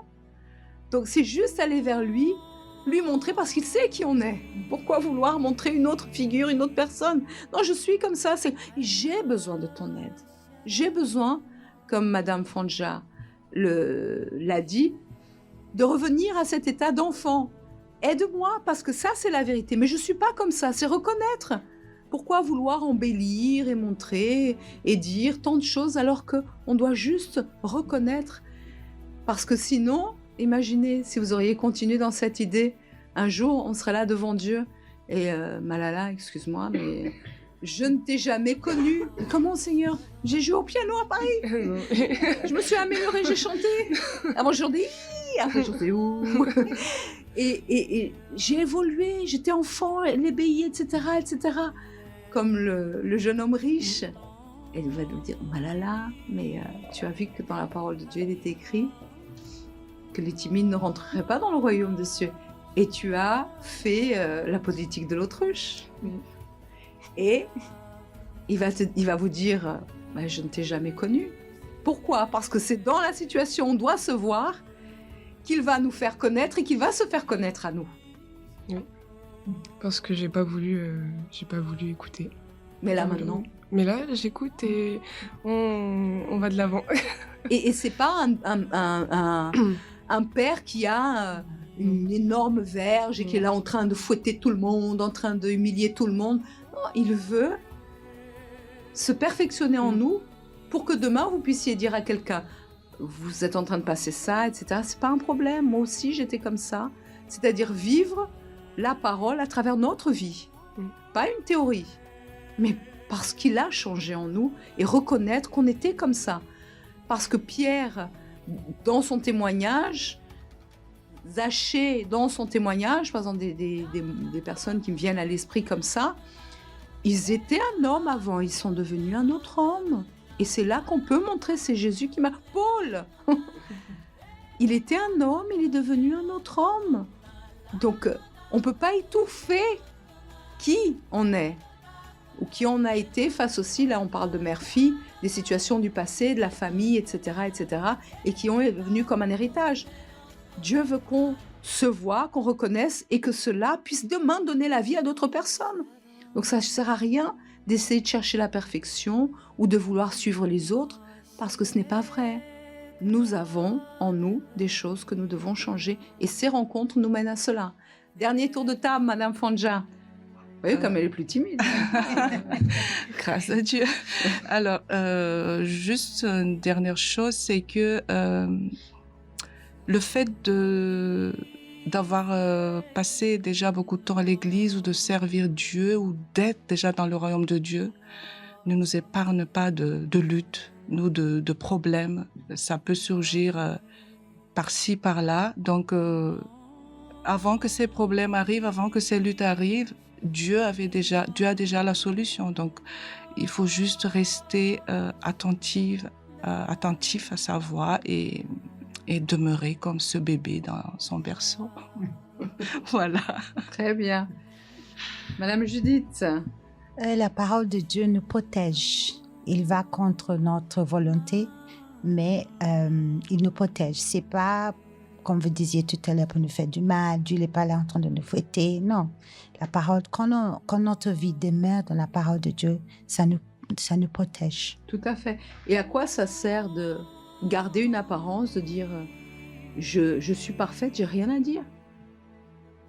Donc c'est juste aller vers lui montrer, parce qu'il sait qui on est. Pourquoi vouloir montrer une autre figure, une autre personne? Non, je suis comme ça. J'ai besoin de ton aide. J'ai besoin, comme Madame Fanja l'a dit, de revenir à cet état d'enfant. Aide-moi, parce que ça, c'est la vérité. Mais je ne suis pas comme ça, c'est reconnaître. Pourquoi vouloir embellir et montrer et dire tant de choses alors qu'on doit juste reconnaître? Parce que sinon, imaginez si vous auriez continué dans cette idée Un jour, on serait là devant Dieu et Malala, excuse-moi, mais je ne t'ai jamais connu. Comment, Seigneur? J'ai joué au piano à Paris. Je me suis améliorée, j'ai chanté. Avant, je chantais après, je chantais ouh. Et j'ai évolué, j'étais enfant, l'ébéie, etc., etc. Comme le jeune homme riche. Elle va nous dire, Malala, mais tu as vu que dans la parole de Dieu, il était écrit que les timides ne rentreraient pas dans le royaume des cieux. Et tu as fait la politique de l'autruche. Et il va vous dire, je ne t'ai jamais connu. Pourquoi? Parce que c'est dans la situation où on doit se voir qu'il va nous faire connaître et qu'il va se faire connaître à nous. Oui. Parce que j'ai pas voulu écouter. Mais là maintenant. Mais là, j'écoute et on va de l'avant. Et c'est pas un père qui a une énorme verge et qui est là en train de fouetter tout le monde, en train d'humilier tout le monde. Non, il veut se perfectionner en nous pour que demain vous puissiez dire à quelqu'un, vous êtes en train de passer ça, etc. C'est pas un problème. Moi aussi, j'étais comme ça. C'est-à-dire vivre la parole à travers notre vie. Pas une théorie, mais parce qu'il a changé en nous et reconnaître qu'on était comme ça. Parce que Pierre, dans son témoignage, Zachée, dans son témoignage, par exemple des personnes qui me viennent à l'esprit comme ça, ils étaient un homme avant, ils sont devenus un autre homme. Et c'est là qu'on peut montrer, c'est Jésus qui m'a... Paul il était un homme, il est devenu un autre homme. Donc, on ne peut pas étouffer qui on est ou qui on a été face aussi, là on parle de mère-fille, des situations du passé, de la famille, etc., et qui ont venu comme un héritage. Dieu veut qu'on se voit, qu'on reconnaisse et que cela puisse demain donner la vie à d'autres personnes. Donc ça ne sert à rien d'essayer de chercher la perfection ou de vouloir suivre les autres parce que ce n'est pas vrai. Nous avons en nous des choses que nous devons changer et ces rencontres nous mènent à cela. Dernier tour de table, Madame Fanja. Vous voyez comme elle est plus timide. Grâce à Dieu. Alors, juste une dernière chose, c'est que le fait d'avoir passé déjà beaucoup de temps à l'église ou de servir Dieu ou d'être déjà dans le royaume de Dieu ne nous épargne pas de luttes, de problèmes. Ça peut surgir par-ci, par-là. Donc, avant que ces problèmes arrivent, avant que ces luttes arrivent, Dieu a déjà la solution. Donc, il faut juste rester attentif à sa voix et demeurer comme ce bébé dans son berceau. Voilà. Très bien. Madame Judith. La parole de Dieu nous protège. Il va contre notre volonté, mais il nous protège. C'est pas, comme vous disiez tout à l'heure, pour nous faire du mal. Dieu n'est pas là en train de nous fouetter. Non. La parole, quand notre vie demeure dans la parole de Dieu, ça nous protège. Tout à fait. Et à quoi ça sert de garder une apparence, de dire je suis parfaite, j'ai rien à dire,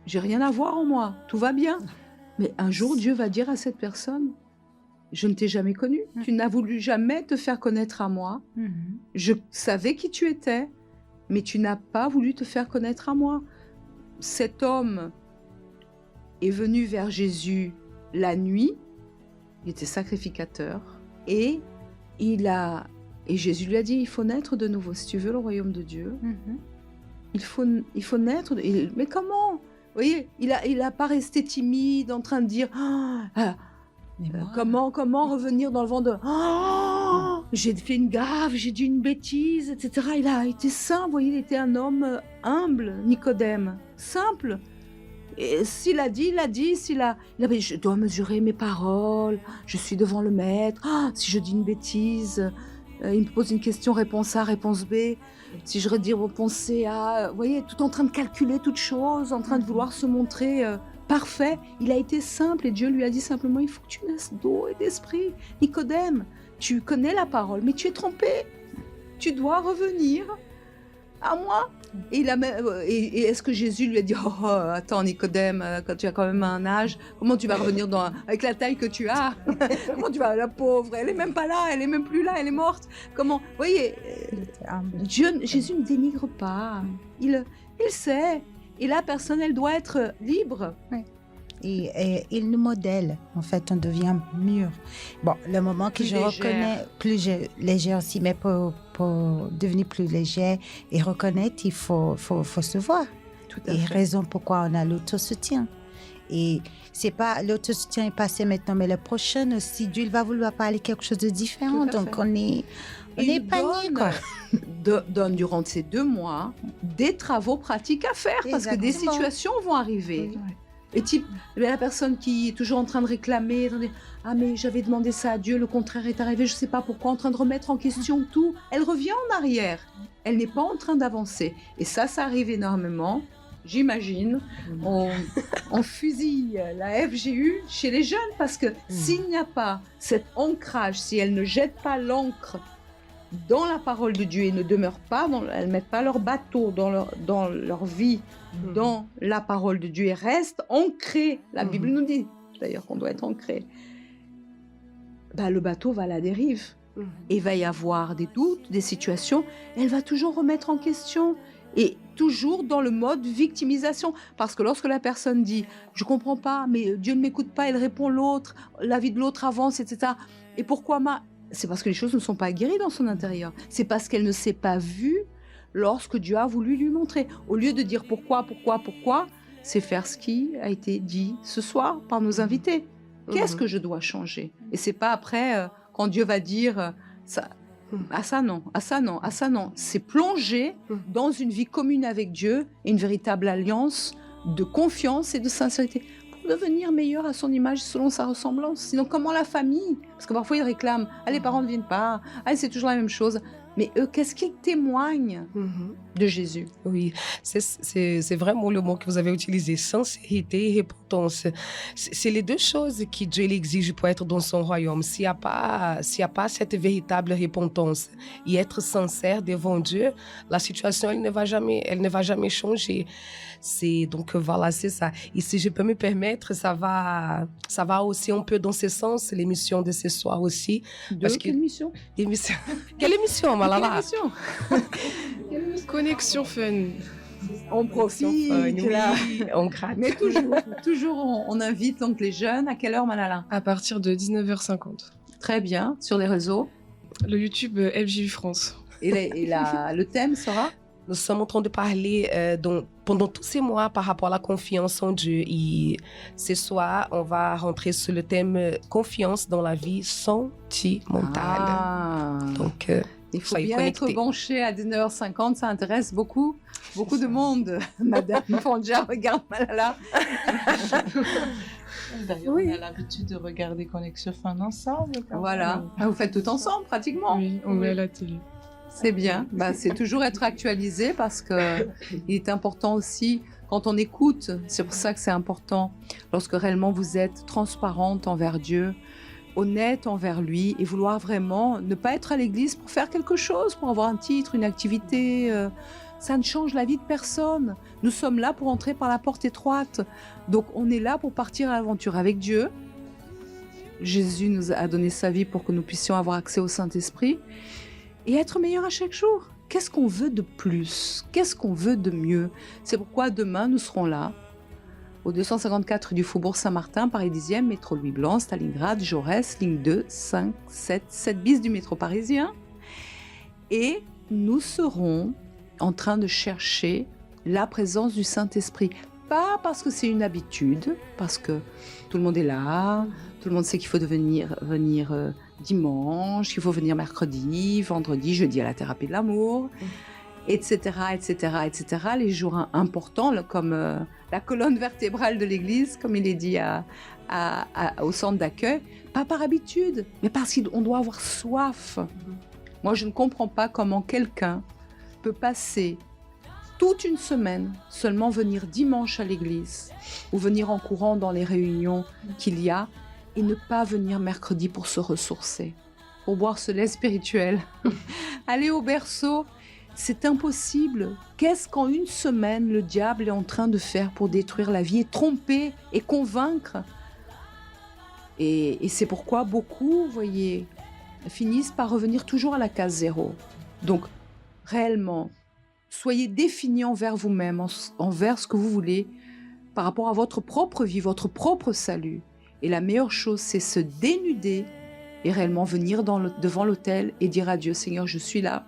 j'ai rien à voir en moi, tout va bien. Mais un jour Dieu va dire à cette personne, je ne t'ai jamais connue, tu n'as voulu jamais te faire connaître à moi, je savais qui tu étais, mais tu n'as pas voulu te faire connaître à moi. Cet homme est venu vers Jésus la nuit, il était sacrificateur, et Jésus lui a dit, il faut naître de nouveau. Si tu veux le royaume de Dieu, il faut naître. Mais comment? Vous voyez, il a pas resté timide, en train de dire comment revenir dans le vent de j'ai fait une gaffe, j'ai dit une bêtise, etc. Il a été simple, vous voyez, il était un homme humble, Nicodème, simple. Et s'il a dit, il a dit. Je dois mesurer mes paroles, je suis devant le maître. Si je dis une bêtise, il me pose une question, réponse A, réponse B. Si je redis réponse C, A, vous voyez, tout en train de calculer toutes choses, en train de vouloir se montrer parfait. Il a été simple et Dieu lui a dit simplement, il faut que tu naisses d'eau et d'esprit. Nicodème, tu connais la parole, mais tu es trompé. Tu dois revenir à moi. Et est-ce que Jésus lui a dit, attends Nicodème, quand tu as quand même un âge, comment tu vas revenir avec la taille que tu as? Comment tu vas, la pauvre, elle est même pas là, elle est même plus là, elle est morte. Comment? Vous voyez, Jésus ne dénigre pas. Il sait. Et la personne, elle doit être libre. Oui. Et il nous modèle. En fait, on devient mûr. Bon, le moment que je reconnais, plus légère aussi, mais pour devenir plus léger et reconnaître, il faut se voir. Tout à fait. Raison pourquoi on a l'autosoutien. Et c'est pas l'autosoutien est passé maintenant, mais le prochain aussi, Dieu il va vouloir parler quelque chose de différent. Donc on est paniqué, quoi. Donne durant ces 2 mois des travaux pratiques à faire. Exactement. Parce que des situations vont arriver. Oui. Et type, la personne qui est toujours en train de réclamer, ah mais j'avais demandé ça à Dieu, le contraire est arrivé, je ne sais pas pourquoi, en train de remettre en question tout. Elle revient en arrière. Elle n'est pas en train d'avancer. Et ça arrive énormément. J'imagine, on fusille la FGU chez les jeunes parce que s'il n'y a pas cet ancrage, si elles ne jettent pas l'ancre dans la parole de Dieu et ne demeurent pas, elles ne mettent pas leur bateau dans leur vie, dans la parole de Dieu et restent ancrées. La Bible nous dit d'ailleurs qu'on doit être ancré. Le bateau va à la dérive. Et il va y avoir des doutes, des situations. Elle va toujours remettre en question. Et toujours dans le mode victimisation. Parce que lorsque la personne dit « je ne comprends pas, mais Dieu ne m'écoute pas », elle répond l'autre, la vie de l'autre avance, etc. Et pourquoi c'est parce que les choses ne sont pas guéries dans son intérieur. C'est parce qu'elle ne s'est pas vue lorsque Dieu a voulu lui montrer. Au lieu de dire pourquoi, c'est faire ce qui a été dit ce soir par nos invités. Qu'est-ce que je dois changer? Et c'est pas après, quand Dieu va dire ça. Ah ça non. C'est plonger dans une vie commune avec Dieu et une véritable alliance de confiance et de sincérité pour devenir meilleur à son image selon sa ressemblance. Sinon, comment la famille? Parce que parfois ils réclament, les parents ne viennent pas, c'est toujours la même chose. Mais eux, qu'est-ce qu'ils témoignent de Jésus? Oui, c'est vraiment le mot que vous avez utilisé, sincérité et repentance. C'est les 2 choses que Dieu exige pour être dans son royaume. S'il n'y a pas cette véritable repentance et être sincère devant Dieu, la situation, elle ne va jamais changer. Donc voilà, c'est ça. Et si je peux me permettre, ça va aussi un peu dans ce sens, l'émission de ce soir aussi. Quelle émission? Quelle émission, Malala? Connexion fun. On profite, on gratte. Mais toujours on invite donc les jeunes. À quelle heure, Malala? À partir de 19h50. Très bien. Sur les réseaux? Le YouTube FJU France. Et le thème sera? Nous sommes en train de parler pendant tous ces mois par rapport à la confiance en Dieu. Et ce soir, on va rentrer sur le thème confiance dans la vie sentimentale. Donc, il faut bien être branché à 19h50, ça intéresse beaucoup de monde. Madame Fonja regarde Malala. D'ailleurs, on a l'habitude de regarder Connexion Fun ensemble. Voilà, vous faites tout ensemble pratiquement. Oui, on met à la télé. C'est bien, c'est toujours être actualisé parce qu'il est important aussi, quand on écoute, c'est pour ça que c'est important, lorsque réellement vous êtes transparente envers Dieu, honnête envers lui et vouloir vraiment ne pas être à l'église pour faire quelque chose, pour avoir un titre, une activité, ça ne change la vie de personne. Nous sommes là pour entrer par la porte étroite, donc on est là pour partir à l'aventure avec Dieu. Jésus nous a donné sa vie pour que nous puissions avoir accès au Saint-Esprit et être meilleur à chaque jour. Qu'est-ce qu'on veut de plus? Qu'est-ce qu'on veut de mieux? C'est pourquoi demain, nous serons là, au 254 du Faubourg Saint-Martin, Paris 10e, métro Louis-Blanc, Stalingrad, Jaurès, ligne 2, 5, 7 bis du métro parisien. Et nous serons en train de chercher la présence du Saint-Esprit. Pas parce que c'est une habitude, parce que tout le monde est là, tout le monde sait qu'il faut venir dimanche, qu'il faut venir mercredi, vendredi, jeudi à la thérapie de l'amour, etc., les jours importants, comme la colonne vertébrale de l'Église, comme il est dit au centre d'accueil, pas par habitude, mais parce qu'on doit avoir soif. Moi, je ne comprends pas comment quelqu'un peut passer toute une semaine seulement venir dimanche à l'église ou venir en courant dans les réunions qu'il y a et ne pas venir mercredi pour se ressourcer, pour boire ce lait spirituel. Aller au berceau, c'est impossible. Qu'est-ce qu'en une semaine le diable est en train de faire pour détruire la vie et tromper et convaincre? Et c'est pourquoi beaucoup, vous voyez, finissent par revenir toujours à la case zéro. Donc, réellement, Soyez définis envers vous-même, envers ce que vous voulez, par rapport à votre propre vie, votre propre salut. Et la meilleure chose, c'est se dénuder et réellement venir devant l'autel et dire à Dieu, Seigneur, je suis là.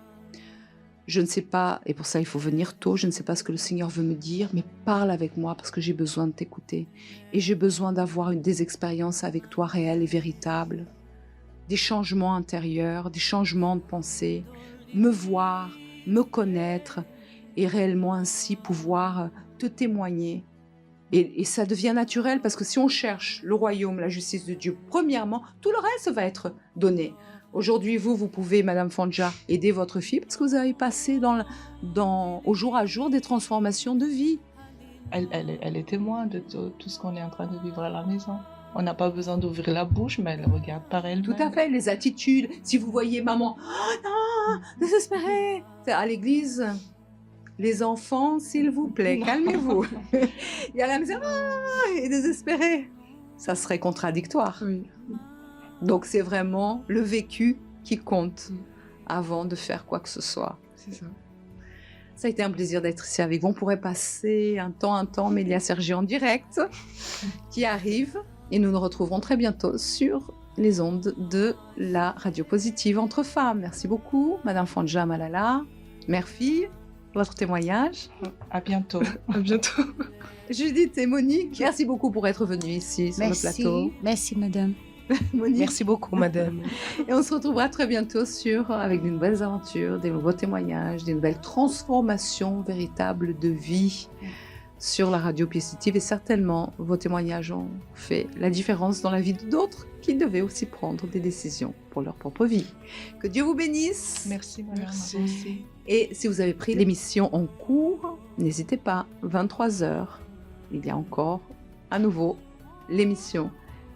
Je ne sais pas, et pour ça il faut venir tôt, je ne sais pas ce que le Seigneur veut me dire, mais parle avec moi parce que j'ai besoin de t'écouter. Et j'ai besoin d'avoir des expériences avec toi réelles et véritables, des changements intérieurs, des changements de pensée, me voir, me connaître et réellement ainsi pouvoir te témoigner. Et ça devient naturel parce que si on cherche le royaume, la justice de Dieu, premièrement, tout le reste va être donné. Aujourd'hui, vous pouvez, Madame Fandja, aider votre fille parce que vous avez passé au jour à jour des transformations de vie. Elle est témoin de tout ce qu'on est en train de vivre à la maison. On n'a pas besoin d'ouvrir la bouche, mais elle regarde par elle-même. Tout à fait, les attitudes. Si vous voyez maman, oh non, désespérée, à l'église, les enfants, s'il vous plaît, calmez-vous. Et à la maison, elle est désespérée. Ça serait contradictoire. Oui. Donc c'est vraiment le vécu qui compte avant de faire quoi que ce soit. C'est ça. Ça a été un plaisir d'être ici avec vous. On pourrait passer un temps, mais il y a Sergi en direct qui arrive. Et nous nous retrouverons très bientôt sur les ondes de la radio positive entre femmes. Merci beaucoup, Madame Fandja Malala, mère-fille, votre témoignage. À bientôt. À bientôt. Judith et Monique, merci beaucoup pour être venues ici sur le plateau. Merci, madame. Monique. Merci beaucoup, madame. Et on se retrouvera très bientôt avec de nouvelles aventures, des nouveaux témoignages, des nouvelles transformations véritables de vie sur la radio positive. Et certainement, vos témoignages ont fait la différence dans la vie d'autres qui devaient aussi prendre des décisions pour leur propre vie. Que Dieu vous bénisse. Merci, madame. Merci. Et si vous avez pris l'émission en cours, n'hésitez pas, 23h, il y a encore à nouveau l'émission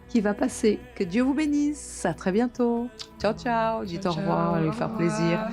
qui va passer. Que Dieu vous bénisse. À très bientôt. Ciao, ciao. Dites au revoir, ça va lui faire plaisir.